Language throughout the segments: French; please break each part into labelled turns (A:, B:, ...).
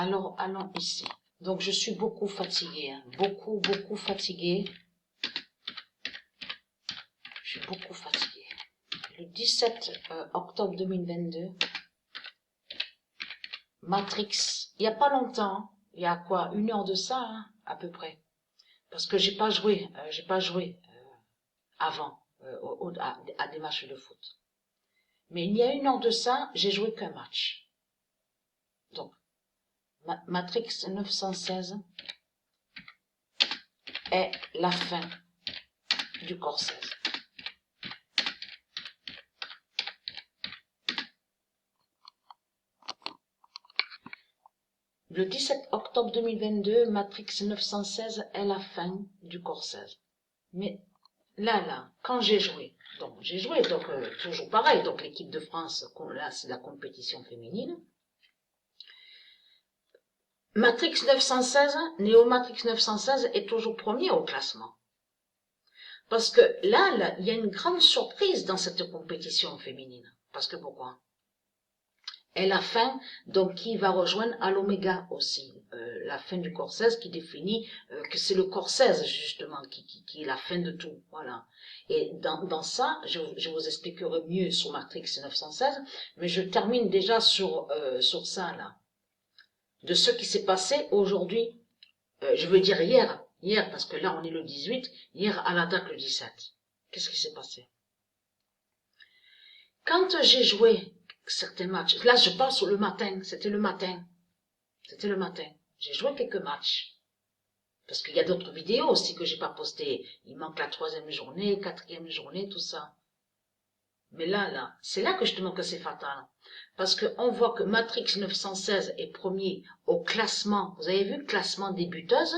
A: Alors, allons ici. Donc, je suis beaucoup fatiguée, hein. Beaucoup fatiguée. Je suis beaucoup fatiguée. Le 17 octobre 2022, Matrix, il n'y a pas longtemps, il y a quoi, 1 heure de ça, hein, à peu près. Parce que j'ai pas joué avant à des matchs de foot. Mais il y a 1 heure de ça, j'ai joué qu'un match. Donc, Matrix 916 est la fin du corps 16. Le 17 octobre 2022, Matrix 916 est la fin du corps 16. Mais là, quand j'ai joué, donc toujours pareil, donc l'équipe de France, là c'est la compétition féminine. Matrix 916, Néo Matrix 916 est toujours premier au classement. Parce que là, il y a une grande surprise dans cette compétition féminine. Parce que pourquoi? Et la fin, donc, qui va rejoindre à l'oméga aussi. La fin du corps 16 qui définit que c'est le corps 16, justement, qui est la fin de tout. Voilà. Et dans ça, je vous expliquerai mieux sur Matrix 916, mais je termine déjà sur ça, là. De ce qui s'est passé aujourd'hui, je veux dire hier, parce que là on est le 18, hier à la date le 17. Qu'est-ce qui s'est passé? Quand j'ai joué certains matchs, là je parle sur le matin, c'était le matin, j'ai joué quelques matchs, parce qu'il y a d'autres vidéos aussi que j'ai pas postées, il manque la 3e journée, 4e journée, tout ça. Mais là, c'est là que je te montre que c'est fatal. Parce qu'on voit que Matrix 916 est premier au classement. Vous avez vu le classement des buteuses?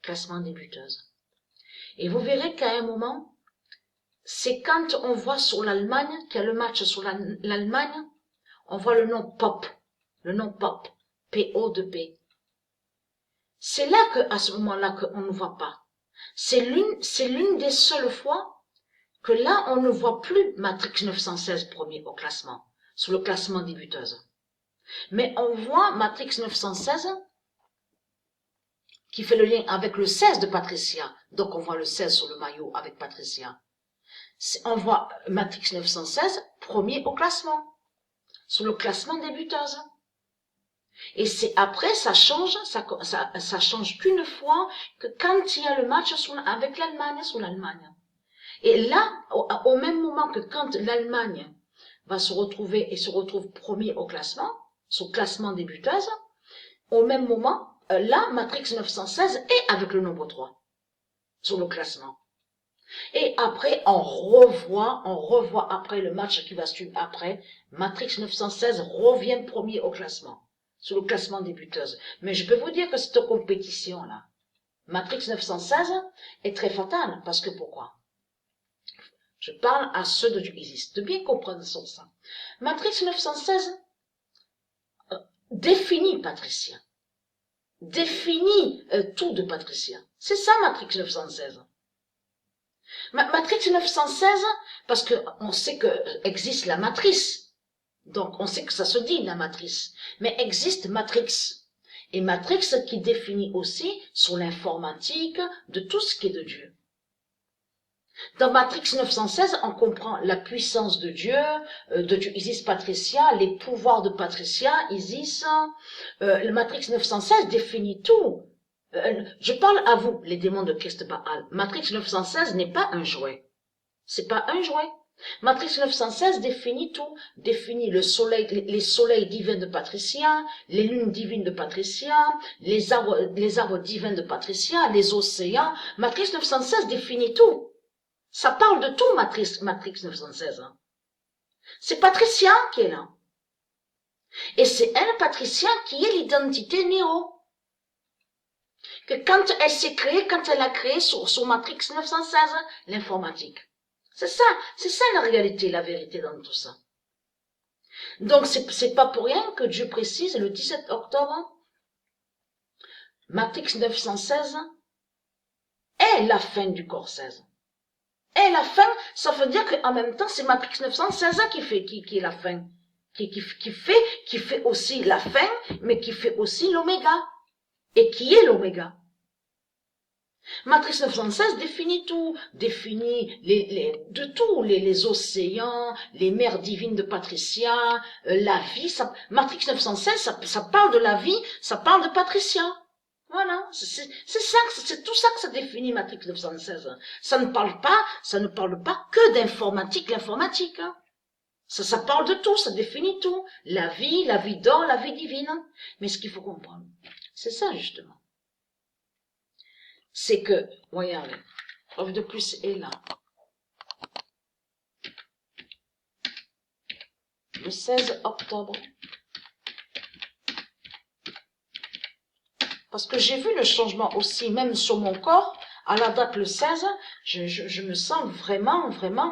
A: Classement des buteuses. Et vous verrez qu'à un moment, c'est quand on voit sur l'Allemagne, qu'il y a le match sur l'Allemagne, on voit le nom Pop. Le nom Pop. P-O-P. C'est là à ce moment-là qu'on ne voit pas. C'est l'une des seules fois que là, on ne voit plus Matrix 916 premier au classement, sur le classement des buteuses. Mais on voit Matrix 916 qui fait le lien avec le 16 de Patricia. Donc on voit le 16 sur le maillot avec Patricia. On voit Matrix 916 premier au classement, sur le classement des buteuses. Et c'est après, ça change qu'une fois que quand il y a le match avec l'Allemagne sur l'Allemagne. Et là, au même moment que quand l'Allemagne va se retrouve premier au classement, sur le classement des buteuses, au même moment, là, Matrix 916 est avec le nombre 3, sur le classement. Et après, on revoit après le match qui va suivre après, Matrix 916 revient premier au classement, sur le classement des buteuses. Mais je peux vous dire que cette compétition-là, Matrix 916 est très fatale, parce que pourquoi? Je parle à ceux de Isis, de bien comprendre sur ça. Matrix 916 définit Patricia. Définit tout de Patricia. C'est ça Matrix 916. Matrix 916, parce qu'on sait que existe la matrice. Donc on sait que ça se dit la matrice. Mais existe Matrix. Et Matrix qui définit aussi sur l'informatique de tout ce qui est de Dieu. Dans Matrix 916, on comprend la puissance de Dieu Isis Patricia, les pouvoirs de Patricia, Isis. Le Matrix 916 définit tout. Je parle à vous, les démons de Christ Baal. Matrix 916 n'est pas un jouet. C'est pas un jouet. Matrix 916 définit tout, définit le soleil, les soleils divins de Patricia, les lunes divines de Patricia, les arbres divins de Patricia, les océans. Matrix 916 définit tout. Ça parle de tout, Matrix 916. Hein. C'est Patricia qui est là. Et c'est elle, Patricia, qui est l'identité Néo. Que quand elle s'est créée, quand elle a créé sur Matrix 916, l'informatique. C'est ça la réalité, la vérité dans tout ça. Donc c'est pas pour rien que Dieu précise le 17 octobre, Matrix 916 est la fin du corps 16. Et la fin, ça veut dire qu'en même temps, c'est Matrix 916 qui est la fin. qui fait aussi la fin, mais qui fait aussi l'oméga. Et qui est l'oméga? Matrix 916 définit tout, définit les océans, les mers divines de Patricia, la vie. Matrix 916, ça parle de la vie, ça parle de Patricia. Voilà, c'est ça, c'est tout ça que ça définit Matrix 916. Ça ne parle pas que d'informatique, l'informatique. Hein. Ça parle de tout, ça définit tout. La vie d'or, la vie divine. Mais ce qu'il faut comprendre, c'est ça justement. C'est que, regardez, preuve de plus est là. Le 16 octobre. Parce que j'ai vu le changement aussi, même sur mon corps, à la date le 16, je me sens vraiment,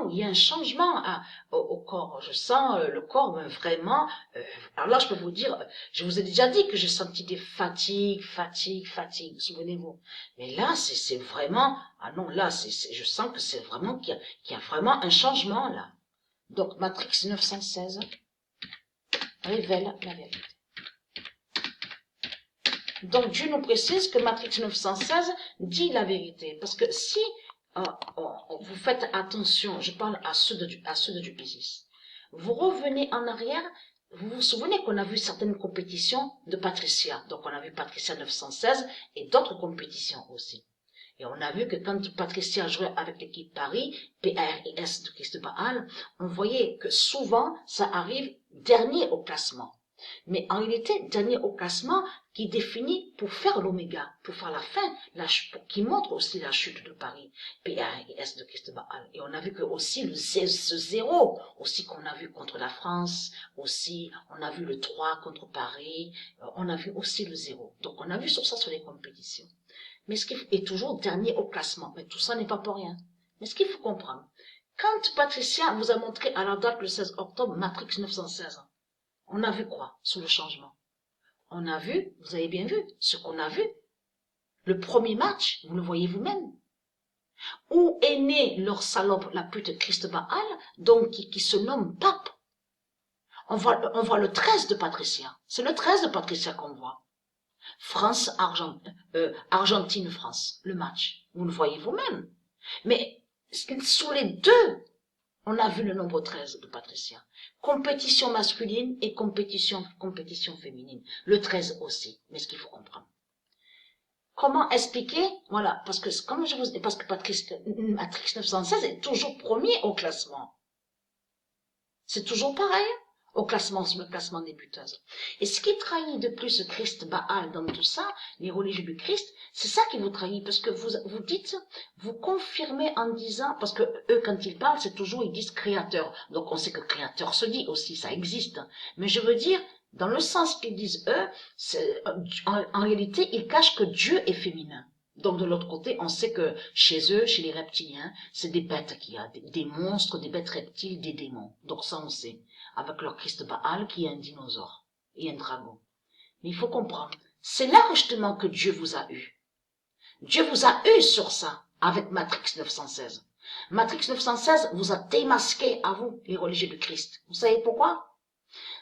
A: il y a un changement au corps. Je sens le corps vraiment. Alors là, je peux vous dire, je vous ai déjà dit que j'ai senti des fatigues, souvenez-vous. Mais là, c'est vraiment, ah non, là, je sens que c'est vraiment qu'il y a vraiment un changement là. Donc, Matrix 916 révèle la vérité. Donc Dieu nous précise que Matrix 916 dit la vérité. Parce que si vous faites attention, je parle à ceux de Isis, vous revenez en arrière, vous vous souvenez qu'on a vu certaines compétitions de Patricia. Donc on a vu Patricia 916 et d'autres compétitions aussi. Et on a vu que quand Patricia jouait avec l'équipe Paris, PARIS de Christ Baal, on voyait que souvent ça arrive dernier au classement. Mais en réalité, dernier au classement qui définit pour faire l'oméga, pour faire la fin, qui montre aussi la chute de Paris, PARIS de Christ Baal. Et on a vu que aussi ce zéro, aussi qu'on a vu contre la France, aussi on a vu le 3 contre Paris, on a vu aussi le 0. Donc on a vu sur ça sur les compétitions. Mais ce qui est toujours dernier au classement. Mais tout ça n'est pas pour rien. Mais ce qu'il faut comprendre, quand Patricia vous a montré à la date le 16 octobre Matrix 916, on a vu quoi sur le changement? On a vu, vous avez bien vu, ce qu'on a vu. Le premier match, vous le voyez vous-même. Où est né leur salope, la pute Christ Baal, donc qui se nomme Pape. On voit le 13 de Patricia. C'est le 13 de Patricia qu'on voit. Argentine-France, le match. Vous le voyez vous-même. Mais sur les deux, on a vu le nombre 13 de Patricia. Compétition masculine et compétition féminine. Le 13 aussi. Mais ce qu'il faut comprendre. Comment expliquer? Voilà, parce que Matrix 916 est toujours premier au classement. C'est toujours pareil. Sur le classement des buteuses. Et ce qui trahit de plus Christ Baal dans tout ça, les religieux du Christ, c'est ça qui vous trahit, parce que vous confirmez en disant, parce que eux, quand ils parlent, c'est toujours, ils disent créateur. Donc on sait que créateur se dit aussi, ça existe. Mais je veux dire, dans le sens qu'ils disent eux, en réalité, ils cachent que Dieu est féminin. Donc de l'autre côté, on sait que chez eux, chez les reptiliens, c'est des bêtes qu'il y a, des monstres, des bêtes reptiles, des démons. Donc ça on sait. Avec leur Christ Baal qui est un dinosaure et un dragon. Mais il faut comprendre, c'est là justement que Dieu vous a eu. Dieu vous a eu sur ça avec Matrix 916. Matrix 916 vous a démasqué à vous, les religieux du Christ. Vous savez pourquoi?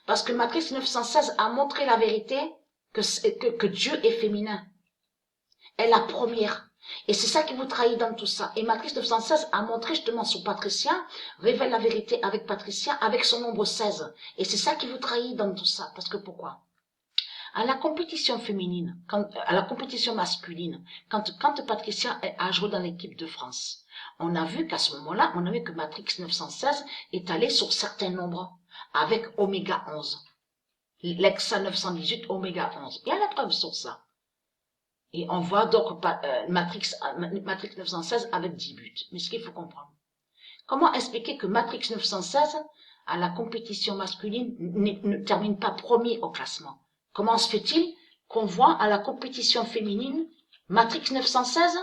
A: Parce que Matrix 916 a montré la vérité que Dieu est féminin. Elle est la première. Et c'est ça qui vous trahit dans tout ça. Et Matrix 916 a montré justement sur Patricia, révèle la vérité avec Patricia, avec son nombre 16. Et c'est ça qui vous trahit dans tout ça. Parce que pourquoi? À la compétition féminine, à la compétition masculine, quand Patricia a joué dans l'équipe de France, on a vu qu'à ce moment-là, on a vu que Matrix 916 est allé sur certains nombres, avec Oméga 11. L'Exa 918, Oméga 11. Il y a la preuve sur ça. Et on voit donc Matrix 916 avec 10 buts. Mais ce qu'il faut comprendre. Comment expliquer que Matrix 916, à la compétition masculine, ne termine pas premier au classement? Comment se fait-il qu'on voit à la compétition féminine, Matrix 916,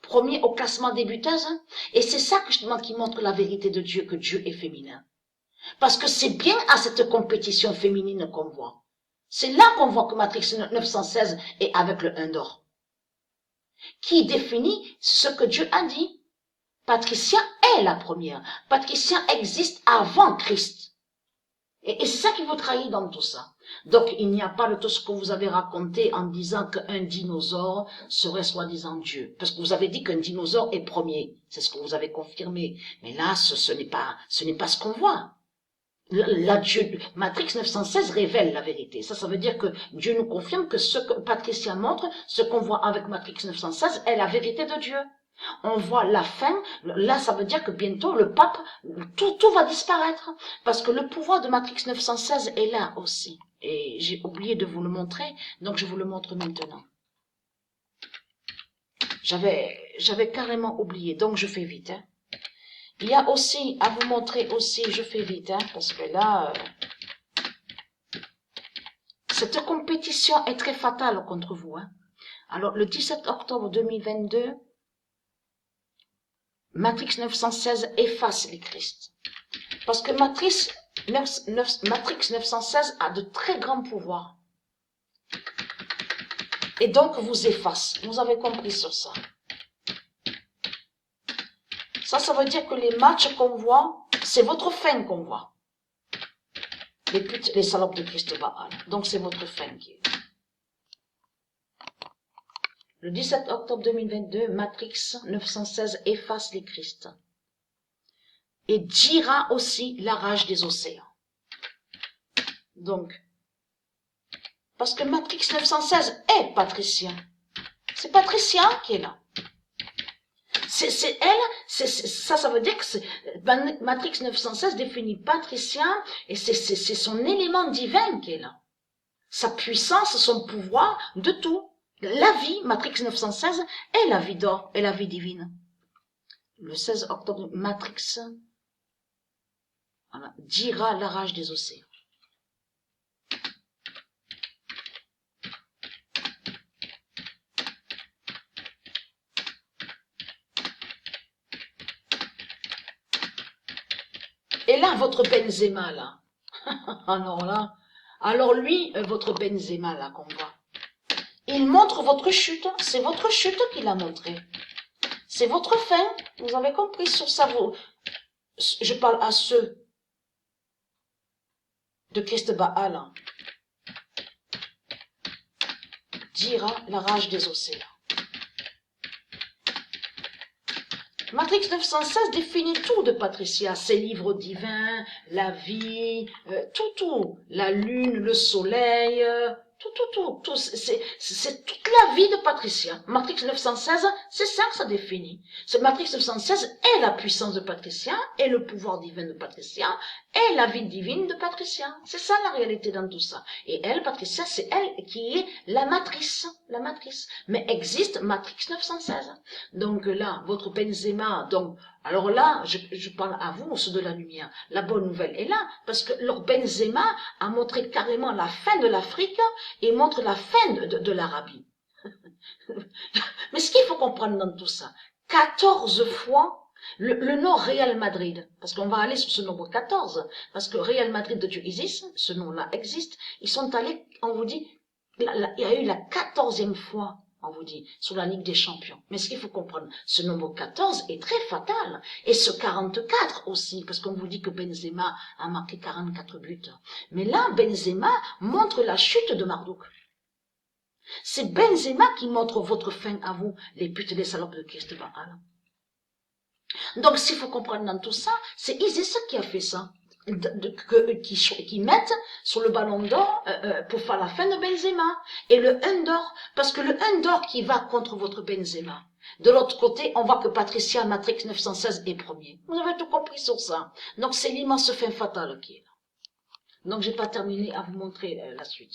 A: premier au classement des buteuses? Et c'est ça justement qui montre la vérité de Dieu, que Dieu est féminin. Parce que c'est bien à cette compétition féminine qu'on voit. C'est là qu'on voit que Matrix 916 est avec le 1 d'or. Qui définit ce que Dieu a dit. Patricia est la première. Patricia existe avant Christ. Et c'est ça qui vous trahit dans tout ça. Donc, il n'y a pas de tout ce que vous avez raconté en disant qu'un dinosaure serait soi-disant Dieu. Parce que vous avez dit qu'un dinosaure est premier. C'est ce que vous avez confirmé. Mais là, ce n'est pas ce qu'on voit. Matrix 916 révèle la vérité. Ça veut dire que Dieu nous confirme que ce que Patricia montre, ce qu'on voit avec Matrix 916 est la vérité de Dieu. On voit la fin, là ça veut dire que bientôt le pape, tout va disparaître. Parce que le pouvoir de Matrix 916 est là aussi. Et j'ai oublié de vous le montrer, donc je vous le montre maintenant. J'avais carrément oublié, donc je fais vite. Hein. Il y a aussi, à vous montrer aussi, je fais vite, hein, parce que là, cette compétition est très fatale contre vous. Hein. Alors, le 17 octobre 2022, Matrix 916 efface les Christ. Parce que Matrix 916 a de très grands pouvoirs. Et donc, vous efface. Vous avez compris sur ça. Ça veut dire que les matchs qu'on voit, c'est votre fin qu'on voit. Les putes, les salopes de Christ Baal. Donc c'est votre fin qui est. Le 17 octobre 2022, Matrix 916 efface les Christ. Et dira aussi la rage des océans. Donc, parce que Matrix 916 est Patricia. C'est Patricia qui est là. C'est elle, ça veut dire que Matrix 916 définit Patricia et c'est son élément divin qui est là. Sa puissance, son pouvoir, de tout. La vie, Matrix 916, est la vie d'or et la vie divine. Le 16 octobre, Matrix dira la rage des océans. Et là, votre Benzema, là. Alors lui, votre Benzema, là, qu'on voit. Il montre votre chute. C'est votre chute qu'il a montré. C'est votre fin. Vous avez compris sur ça. Je parle à ceux de Christ Baal. Dira la rage des océans. Matrix 916 définit tout de Patricia, ses livres divins, la vie, tout, la lune, le soleil, tout, c'est toute la vie de Patricia. Matrix 916, c'est ça que ça définit. Ce Matrix 916 est la puissance de Patricia, est le pouvoir divin de Patricia, est la vie divine de Patricia. C'est ça la réalité dans tout ça. Et elle, Patricia, c'est elle qui est la matrice. Mais existe Matrix 916. Donc là, votre Benzema, donc, alors là, je parle à vous, ceux de la lumière. La bonne nouvelle est là, parce que leur Benzema a montré carrément la fin de l'Afrique et montre la fin de l'Arabie. Mais ce qu'il faut comprendre dans tout ça, 14 fois, le nom Real Madrid, parce qu'on va aller sur ce nombre 14, parce que Real Madrid de Dieu existe, ce nom-là existe, ils sont allés, on vous dit, il y a eu la 14e fois, on vous dit, sur la Ligue des Champions. Mais ce qu'il faut comprendre, ce nombre 14 est très fatal. Et ce 44 aussi, parce qu'on vous dit que Benzema a marqué 44 buts. Mais là, Benzema montre la chute de Marduk. C'est Benzema qui montre votre fin à vous, les putes et les salopes de Christ Baal. Donc, s'il faut comprendre dans tout ça, c'est Isis qui a fait ça. Qui mettent sur le ballon d'or pour faire la fin de Benzema. Et le 1 d'or, parce que le 1 d'or qui va contre votre Benzema. De l'autre côté, on voit que Patricia Matrix 916 est premier. Vous avez tout compris sur ça. Donc, c'est l'immense fin fatale qui est là. Donc, j'ai pas terminé à vous montrer la suite.